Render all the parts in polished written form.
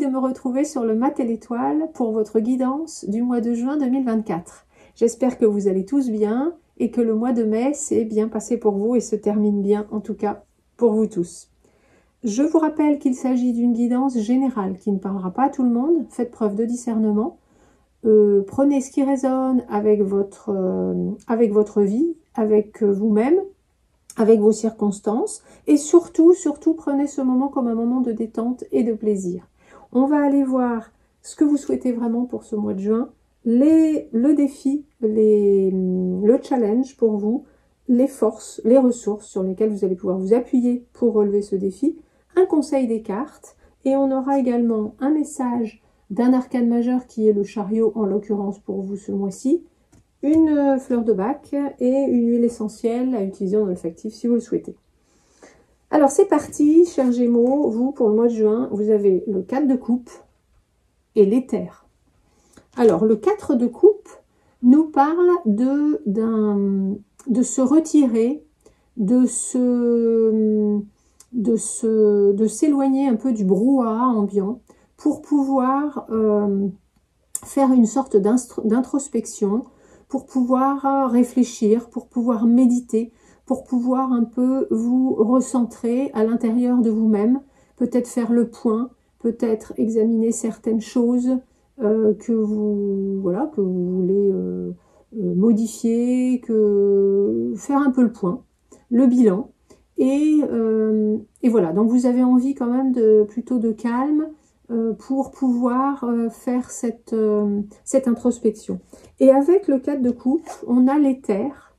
de me retrouver sur le Mat et l'Étoile pour votre guidance du mois de juin 2024. J'espère que vous allez tous bien et que le mois de mai s'est bien passé pour vous et se termine bien, en tout cas, pour vous tous. Je vous rappelle qu'il s'agit d'une guidance générale qui ne parlera pas à tout le monde. Faites preuve de discernement. Prenez ce qui résonne avec votre vie, avec vous-même, avec vos circonstances. Et surtout, prenez ce moment comme un moment de détente et de plaisir. On va aller voir ce que vous souhaitez vraiment pour ce mois de juin, le défi, le challenge pour vous, les forces, les ressources sur lesquelles vous allez pouvoir vous appuyer pour relever ce défi, un conseil des cartes, et on aura également un message d'un arcane majeur qui est le chariot en l'occurrence pour vous ce mois-ci, une fleur de bac et une huile essentielle à utiliser en olfactif si vous le souhaitez. Alors c'est parti, chers Gémeaux, vous pour le mois de juin, vous avez le 4 de coupe et l'éther. Alors le 4 de coupe nous parle de se retirer, de s'éloigner un peu du brouhaha ambiant pour pouvoir faire une sorte d'introspection, pour pouvoir réfléchir, pour pouvoir méditer, pour pouvoir un peu vous recentrer à l'intérieur de vous-même, peut-être faire le point, peut-être examiner certaines choses que vous voulez modifier, faire un peu le point, le bilan. Et voilà, donc vous avez envie quand même plutôt de calme, pour pouvoir faire cette introspection. Et avec le 4 de coupe, on a l'éther.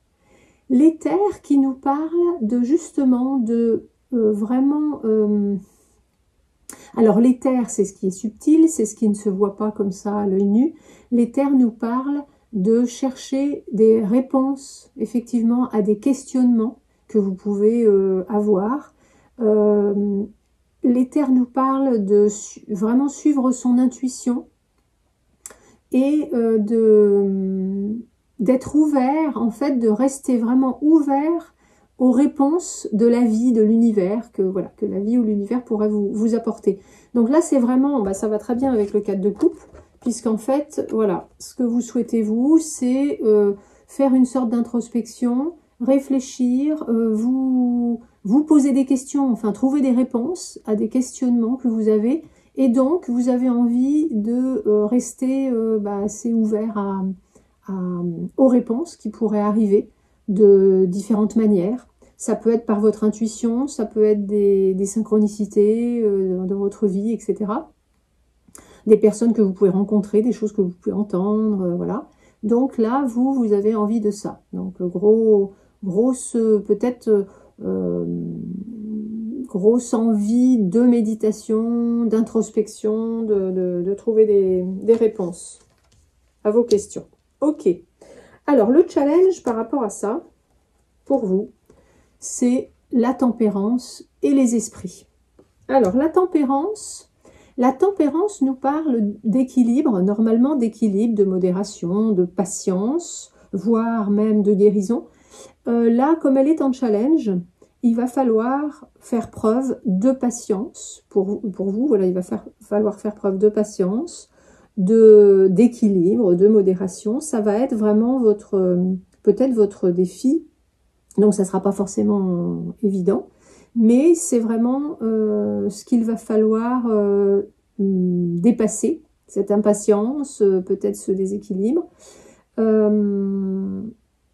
L'éther qui nous parle de justement vraiment... alors l'éther, c'est ce qui est subtil, c'est ce qui ne se voit pas comme ça à l'œil nu. L'éther nous parle de chercher des réponses, effectivement, à des questionnements que vous pouvez avoir. L'éther nous parle de vraiment suivre son intuition et d'être ouvert, en fait, de rester vraiment ouvert aux réponses de la vie, de l'univers, que la vie ou l'univers pourrait vous apporter. Donc là, c'est vraiment, ça va très bien avec le 4 de coupe, puisqu'en fait, voilà, ce que vous souhaitez vous, c'est faire une sorte d'introspection, réfléchir, vous poser des questions, enfin trouver des réponses à des questionnements que vous avez, et donc vous avez envie de rester assez ouvert aux réponses qui pourraient arriver de différentes manières. Ça peut être par votre intuition, ça peut être des synchronicités dans votre vie, etc. Des personnes que vous pouvez rencontrer, des choses que vous pouvez entendre, voilà. Donc là, vous avez envie de ça. Donc grosse envie de méditation, d'introspection, de trouver des réponses à vos questions. Ok. Alors, le challenge par rapport à ça, pour vous, c'est la tempérance et les esprits. Alors, la tempérance nous parle d'équilibre, normalement d'équilibre, de modération, de patience, voire même de guérison. Là, comme elle est en challenge, il va falloir faire preuve de patience pour vous. Voilà, il va falloir faire preuve de patience, d'équilibre, de modération. Ça va être vraiment peut-être votre défi. Donc, ça ne sera pas forcément évident, mais c'est vraiment ce qu'il va falloir dépasser, cette impatience, peut-être ce déséquilibre.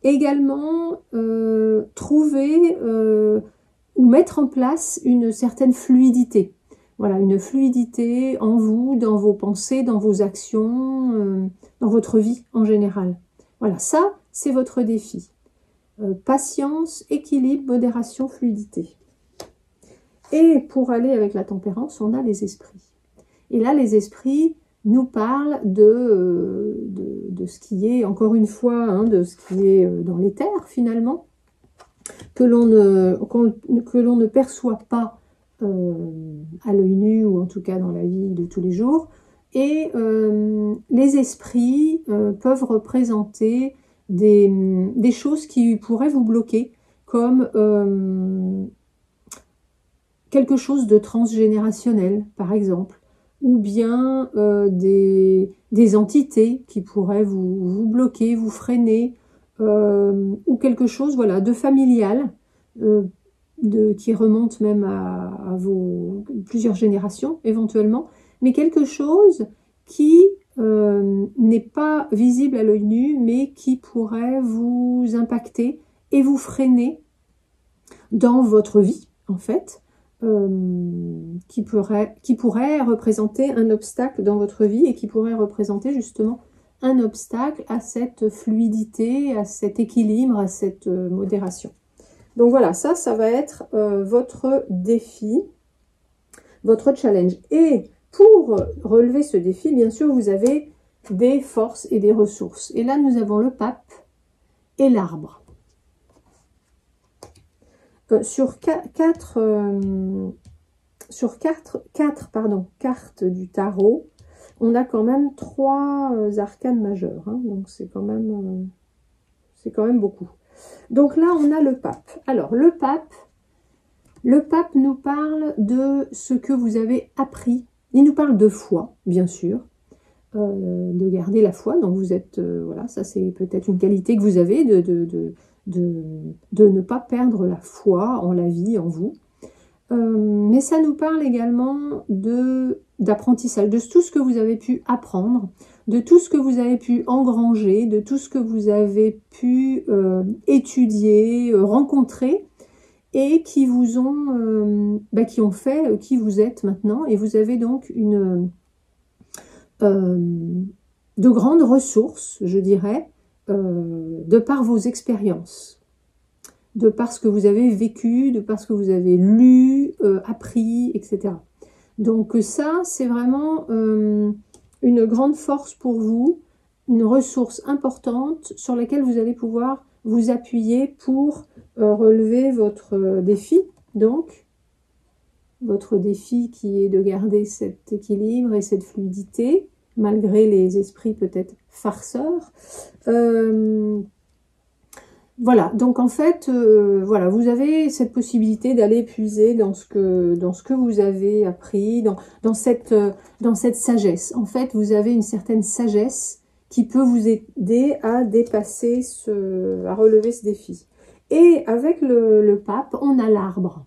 Également, trouver ou mettre en place une certaine fluidité. Voilà, une fluidité en vous, dans vos pensées, dans vos actions, dans votre vie en général. Voilà, ça, c'est votre défi. Patience, équilibre, modération, fluidité. Et pour aller avec la tempérance, on a les esprits. Et là, les esprits nous parlent de ce qui est, encore une fois, de ce qui est dans l'éther finalement, que l'on ne perçoit pas à l'œil nu, ou en tout cas dans la vie de tous les jours. Et les esprits peuvent représenter des choses qui pourraient vous bloquer, comme quelque chose de transgénérationnel, par exemple, ou bien des entités qui pourraient vous bloquer, vous freiner, ou quelque chose, voilà, de familial, qui remonte même à vos plusieurs générations éventuellement, mais quelque chose qui n'est pas visible à l'œil nu, mais qui pourrait vous impacter et vous freiner dans votre vie, en fait, qui pourrait représenter un obstacle dans votre vie et qui pourrait représenter justement un obstacle à cette fluidité, à cet équilibre, à cette modération. Donc voilà, ça va être votre défi, votre challenge. Et pour relever ce défi, bien sûr, vous avez des forces et des ressources. Et là, nous avons le pape et l'arbre. Sur quatre cartes du tarot, on a quand même 3 arcanes majeures, hein, donc c'est quand même beaucoup. Donc là, on a le pape. Alors, le pape nous parle de ce que vous avez appris. Il nous parle de foi, bien sûr, de garder la foi. Donc, vous êtes, voilà, ça c'est peut-être une qualité que vous avez, de ne pas perdre la foi en la vie, en vous. Mais ça nous parle également d'apprentissage, de tout ce que vous avez pu apprendre, de tout ce que vous avez pu engranger, de tout ce que vous avez pu étudier, rencontrer, et qui vous ont, qui ont fait qui vous êtes maintenant. Et vous avez donc de grandes ressources, je dirais, de par vos expériences, de par ce que vous avez vécu, de par ce que vous avez lu, appris, etc. Donc ça, c'est vraiment une grande force pour vous, une ressource importante sur laquelle vous allez pouvoir vous appuyer pour relever votre défi. Donc, votre défi qui est de garder cet équilibre et cette fluidité, malgré les esprits peut-être farceurs. Voilà, donc en fait, voilà, vous avez cette possibilité d'aller puiser dans ce que vous avez appris, dans cette sagesse. En fait, vous avez une certaine sagesse qui peut vous aider à dépasser à relever ce défi. Et avec le pape, on a l'arbre.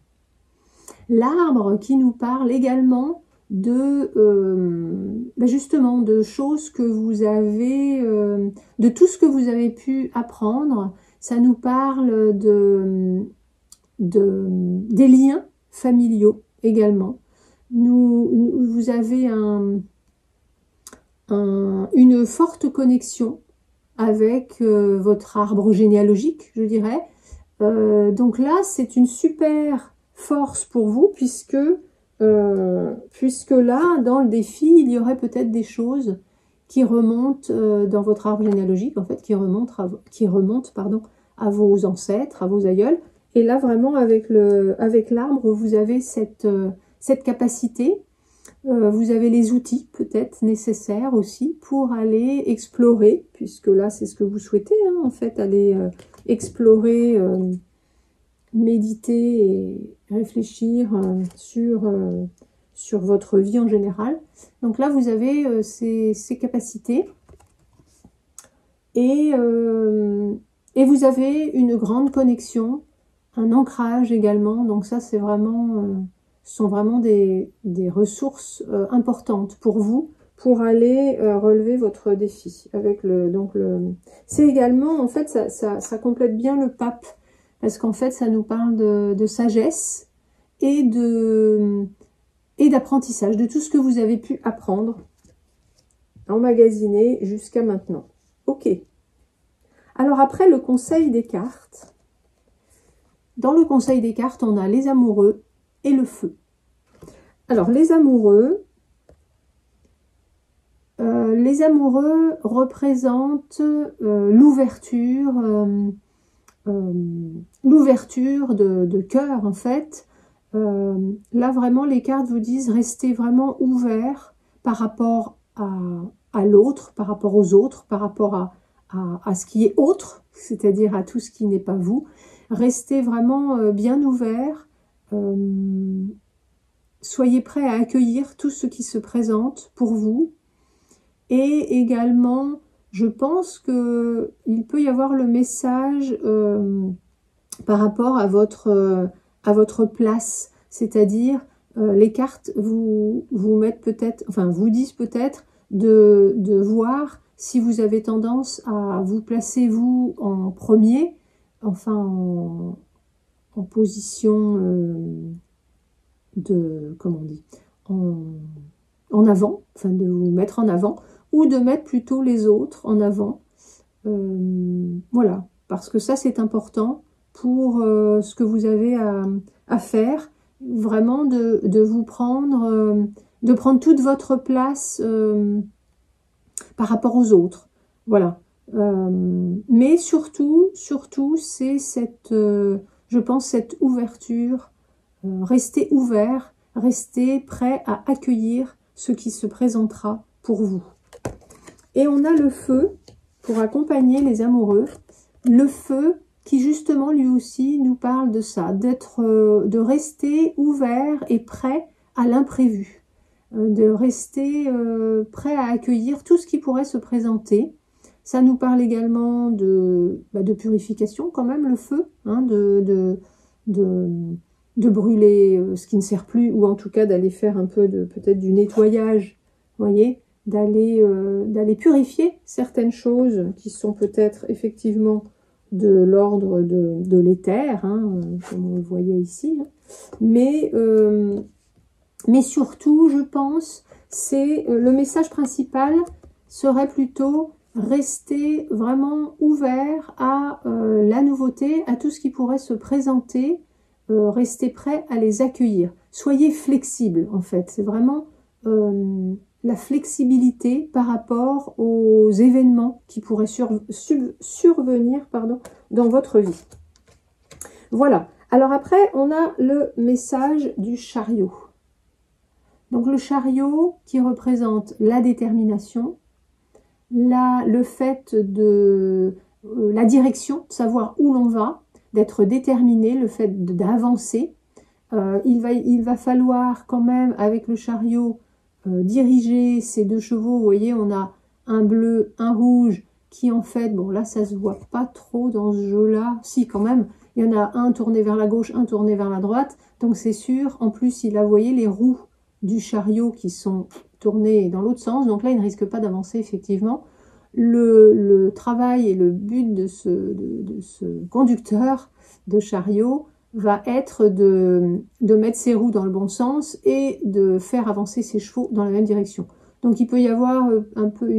L'arbre qui nous parle également justement de choses que vous avez, de tout ce que vous avez pu apprendre. Ça nous parle des liens familiaux également. Vous avez une forte connexion avec votre arbre généalogique, je dirais. Donc là, c'est une super force pour vous, puisque là, dans le défi, il y aurait peut-être des choses qui remontent dans votre arbre généalogique, en fait, qui remontent à vos ancêtres, à vos aïeuls. Et là, vraiment, avec l'arbre, vous avez cette capacité. Vous avez les outils peut-être nécessaires aussi pour aller explorer, puisque là, c'est ce que vous souhaitez, hein, en fait, aller explorer, méditer et réfléchir sur votre vie en général. Donc là, vous avez ces capacités et vous avez une grande connexion, un ancrage également. Donc ça, c'est vraiment, sont vraiment des ressources importantes pour vous, pour aller relever votre défi. C'est également, en fait, ça complète bien le pape, parce qu'en fait, ça nous parle de sagesse et d'apprentissage, de tout ce que vous avez pu apprendre, emmagasiner jusqu'à maintenant. Ok. Alors après, le conseil des cartes. Dans le conseil des cartes, on a les amoureux et le feu. Alors, les amoureux représentent l'ouverture de cœur, en fait. Là, vraiment, les cartes vous disent restez vraiment ouvert par rapport à l'autre, par rapport aux autres, par rapport à ce qui est autre, c'est-à-dire à tout ce qui n'est pas vous. Restez vraiment bien ouvert soyez prêts à accueillir tout ce qui se présente pour vous. Et également, je pense que il peut y avoir le message par rapport à votre place, c'est-à-dire les cartes vous mettent peut-être, enfin vous disent peut-être de voir si vous avez tendance à vous placer vous en premier, enfin en position comment on dit, en avant, enfin de vous mettre en avant, ou de mettre plutôt les autres en avant. Voilà, parce que ça c'est important pour ce que vous avez à faire, vraiment de vous prendre, de prendre toute votre place par rapport aux autres. Voilà. Mais surtout c'est cette, je pense, cette ouverture. Restez ouvert, restez prêt à accueillir ce qui se présentera pour vous. Et on a le feu pour accompagner les amoureux. Le feu qui justement lui aussi nous parle de ça, de rester ouvert et prêt à l'imprévu, de rester prêt à accueillir tout ce qui pourrait se présenter. Ça nous parle également de purification quand même, le feu, hein, de brûler ce qui ne sert plus, ou en tout cas d'aller faire un peu peut-être du nettoyage, voyez, d'aller purifier certaines choses qui sont peut-être effectivement de l'ordre de l'éther, hein, comme vous le voyez ici, hein. Mais surtout, je pense, c'est le message principal serait plutôt rester vraiment ouvert à la nouveauté, à tout ce qui pourrait se présenter, rester prêt à les accueillir. Soyez flexible, en fait. C'est vraiment la flexibilité par rapport aux événements qui pourraient survenir dans votre vie. Voilà. Alors après, on a le message du chariot. Donc le chariot qui représente la détermination, le fait de la direction, de savoir où l'on va, d'être déterminé, le fait d'avancer. Il va falloir quand même, avec le chariot, diriger ces deux chevaux. Vous voyez, on a un bleu, un rouge, qui en fait, bon là ça se voit pas trop dans ce jeu-là, si quand même, il y en a un tourné vers la gauche, un tourné vers la droite, donc c'est sûr, en plus il a, vous voyez, les roues du chariot qui sont tournées dans l'autre sens, donc là il ne risque pas d'avancer effectivement. Le travail et le but de ce conducteur de chariot va être de mettre ses roues dans le bon sens et de faire avancer ses chevaux dans la même direction. Donc il peut y avoir un peu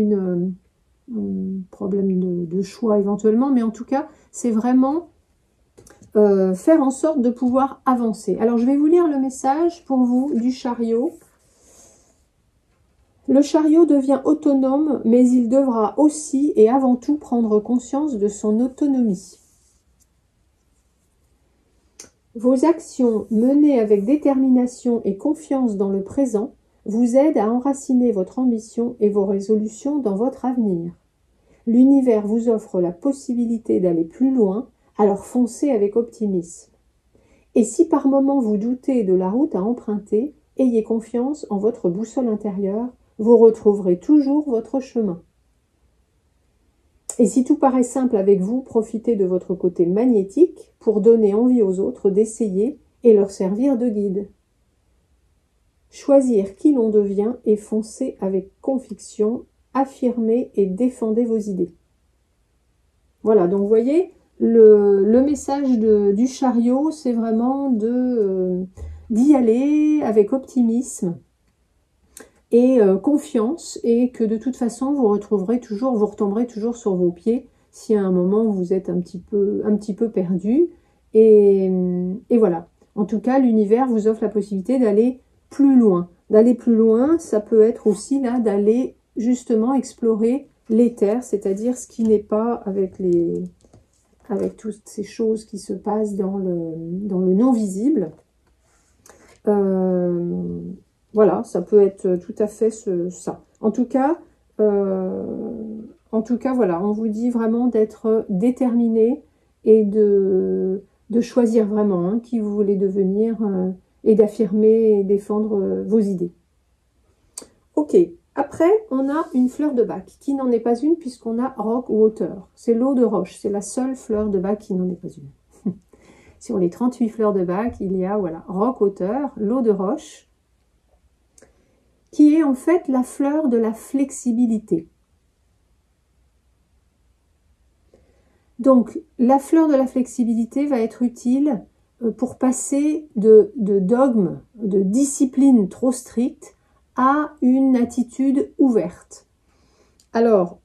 un problème de choix éventuellement, mais en tout cas c'est vraiment faire en sorte de pouvoir avancer. Alors je vais vous lire le message pour vous du chariot. Le chariot devient autonome, mais il devra aussi et avant tout prendre conscience de son autonomie. Vos actions menées avec détermination et confiance dans le présent vous aident à enraciner votre ambition et vos résolutions dans votre avenir. L'univers vous offre la possibilité d'aller plus loin, alors foncez avec optimisme. Et si par moment vous doutez de la route à emprunter, ayez confiance en votre boussole intérieure, vous retrouverez toujours votre chemin. Et si tout paraît simple avec vous, profitez de votre côté magnétique pour donner envie aux autres d'essayer et leur servir de guide. Choisir qui l'on devient et foncer avec conviction, affirmez et défendez vos idées. Voilà, donc vous voyez, le message du chariot, c'est vraiment d'y aller avec optimisme et confiance, et que de toute façon vous retomberez toujours sur vos pieds si à un moment vous êtes un petit peu perdu, et voilà. En tout cas, l'univers vous offre la possibilité d'aller plus loin. Ça peut être aussi là d'aller justement explorer l'éther, c'est-à-dire ce qui n'est pas avec toutes ces choses qui se passent dans le non-visible. Voilà, ça peut être tout à fait ça. En tout cas, voilà, on vous dit vraiment d'être déterminé et de choisir vraiment qui vous voulez devenir et d'affirmer et défendre vos idées. Ok, après on a une fleur de bac, qui n'en est pas une puisqu'on a rock water. C'est l'eau de roche, c'est la seule fleur de bac qui n'en est pas une. Sur les 38 fleurs de bac, il y a voilà, rock water, l'eau de roche, qui est en fait la fleur de la flexibilité. Donc, la fleur de la flexibilité va être utile pour passer de dogmes, de discipline trop stricte à une attitude ouverte. Alors,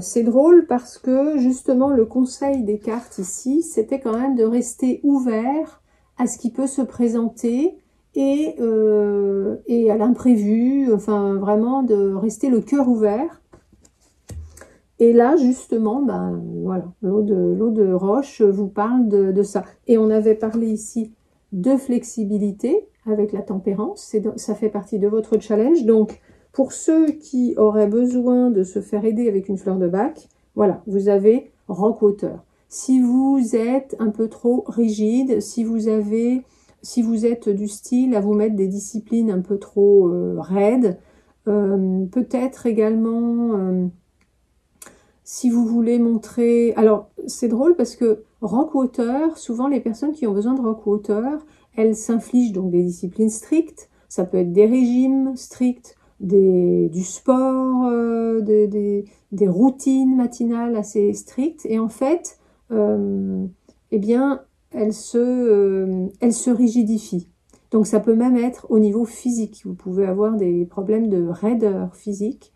c'est drôle parce que justement le conseil des cartes ici, c'était quand même de rester ouvert à ce qui peut se présenter et à l'imprévu, enfin vraiment de rester le cœur ouvert. Et là, justement, ben voilà, l'eau de roche vous parle de ça. Et on avait parlé ici de flexibilité avec la tempérance, ça fait partie de votre challenge. Donc, pour ceux qui auraient besoin de se faire aider avec une fleur de bac, voilà, vous avez rock water. Si vous êtes un peu trop rigide, si vous êtes du style à vous mettre des disciplines un peu trop raides, peut-être également... si vous voulez montrer... Alors, c'est drôle parce que Rockwater, souvent les personnes qui ont besoin de Rockwater, elles s'infligent donc des disciplines strictes. Ça peut être des régimes stricts, du sport, des routines matinales assez strictes. Et en fait, eh bien, elles se rigidifient. Donc, ça peut même être au niveau physique. Vous pouvez avoir des problèmes de raideur physique.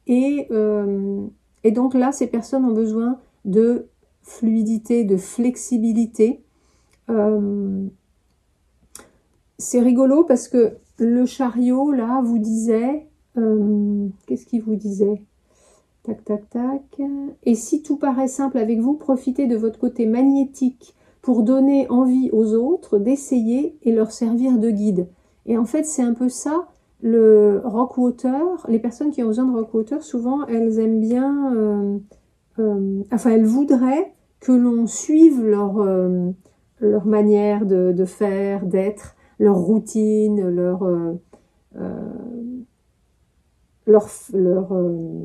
Et donc là, ces personnes ont besoin de fluidité, de flexibilité. C'est rigolo parce que le chariot, là, vous disait... qu'est-ce qu'il vous disait? Tac, tac, tac. Et si tout paraît simple avec vous, profitez de votre côté magnétique pour donner envie aux autres d'essayer et leur servir de guide. Et en fait, c'est un peu ça. Le Rockwater, les personnes qui ont besoin de Rockwater, souvent elles aiment bien, enfin elles voudraient que l'on suive leur manière de faire, d'être, leur routine,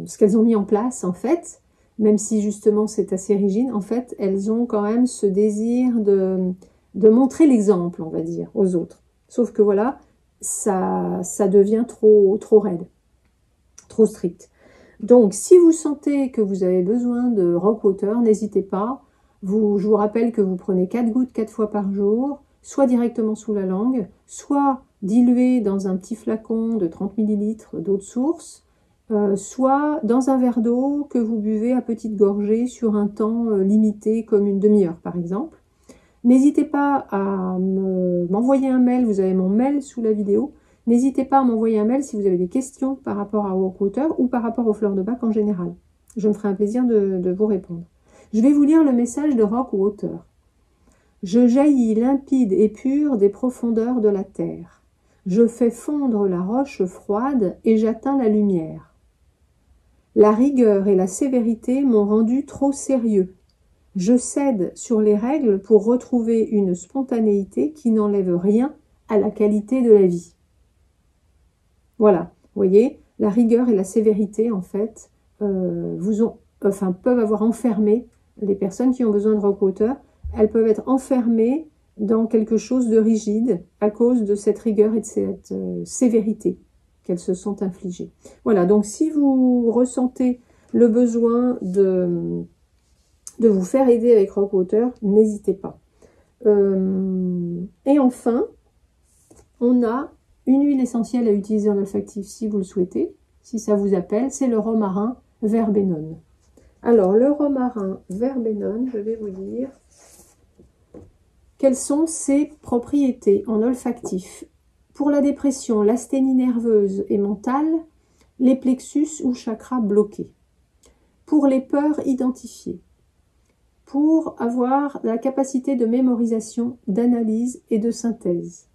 ce qu'elles ont mis en place en fait, même si justement c'est assez rigide, en fait elles ont quand même ce désir de montrer l'exemple, on va dire, aux autres. Sauf que voilà, ça devient trop raide, trop strict. Donc, si vous sentez que vous avez besoin de Rockwater, n'hésitez pas. Je vous rappelle que vous prenez 4 gouttes 4 fois par jour, soit directement sous la langue, soit dilué dans un petit flacon de 30 ml d'eau de source, soit dans un verre d'eau que vous buvez à petite gorgée sur un temps limité, comme une demi-heure par exemple. N'hésitez pas à m'envoyer un mail, vous avez mon mail sous la vidéo. N'hésitez pas à m'envoyer un mail si vous avez des questions par rapport à Rockwater ou par rapport aux fleurs de bac en général. Je me ferai un plaisir de vous répondre. Je vais vous lire le message de Rockwater. Je jaillis limpide et pur des profondeurs de la terre. Je fais fondre la roche froide et j'atteins la lumière. La rigueur et la sévérité m'ont rendu trop sérieux. Je cède sur les règles pour retrouver une spontanéité qui n'enlève rien à la qualité de la vie. Voilà, vous voyez, la rigueur et la sévérité, en fait, peuvent avoir enfermé les personnes qui ont besoin de Rockwater. Elles peuvent être enfermées dans quelque chose de rigide à cause de cette rigueur et de cette sévérité qu'elles se sont infligées. Voilà, donc si vous ressentez le besoin de vous faire aider avec Rockwater, n'hésitez pas. Et enfin, on a une huile essentielle à utiliser en olfactif si vous le souhaitez, si ça vous appelle, c'est le romarin verbenone. Alors, le romarin verbenone, je vais vous dire quelles sont ses propriétés en olfactif. Pour la dépression, l'asthénie nerveuse et mentale, les plexus ou chakras bloqués. Pour les peurs identifiées. Pour avoir la capacité de mémorisation, d'analyse et de synthèse.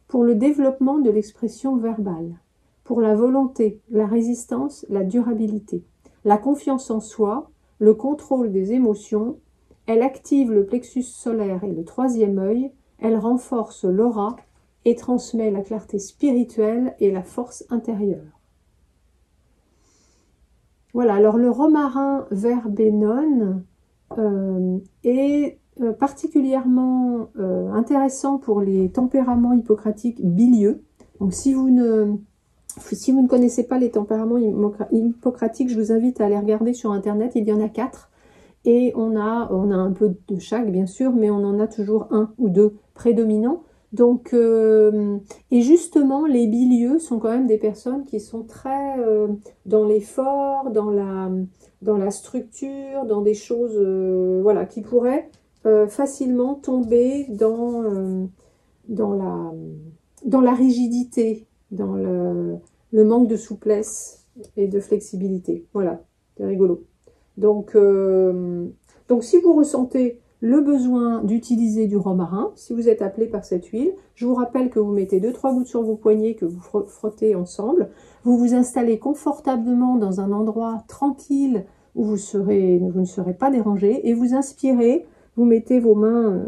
Pour le développement de l'expression verbale. Pour la volonté, la résistance, la durabilité. La confiance en soi, le contrôle des émotions. Elle active le plexus solaire et le troisième œil. Elle renforce l'aura et transmet la clarté spirituelle et la force intérieure. Voilà, alors le romarin verbenone est particulièrement intéressant pour les tempéraments hippocratiques bilieux. Donc si vous ne connaissez pas les tempéraments hippocratiques, je vous invite à aller regarder sur internet, il y en a 4. Et on a un peu de chaque, bien sûr, mais on en a toujours un ou deux prédominants. Donc, et justement, les bilieux sont quand même des personnes qui sont très dans l'effort, dans la structure, dans des choses voilà, qui pourraient facilement tomber dans la rigidité, dans le manque de souplesse et de flexibilité. Voilà, c'est rigolo. Donc si vous ressentez le besoin d'utiliser du romarin, si vous êtes appelé par cette huile, je vous rappelle que vous mettez 2-3 gouttes sur vos poignets, que vous frottez ensemble. Vous vous installez confortablement dans un endroit tranquille où vous ne serez pas dérangé et vous inspirez, vous mettez vos mains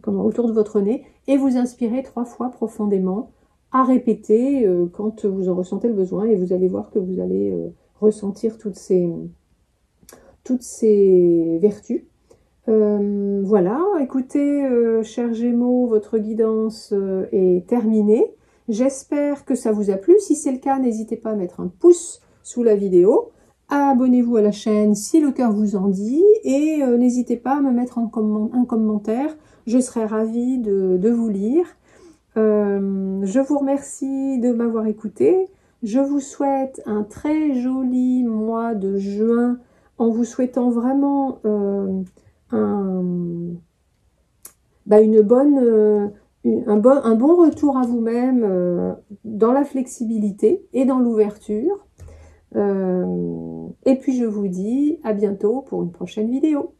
autour de votre nez et vous inspirez 3 fois profondément à répéter quand vous en ressentez le besoin et vous allez voir que vous allez ressentir toutes ces vertus. Voilà, écoutez, chers Gémeaux, votre guidance est terminée. J'espère que ça vous a plu. Si c'est le cas, n'hésitez pas à mettre un pouce sous la vidéo. Abonnez-vous à la chaîne si le cœur vous en dit. Et n'hésitez pas à me mettre un commentaire. Je serai ravie de vous lire. Je vous remercie de m'avoir écouté. Je vous souhaite un très joli mois de juin en vous souhaitant vraiment un bon retour à vous-même dans la flexibilité et dans l'ouverture. Et puis je vous dis à bientôt pour une prochaine vidéo.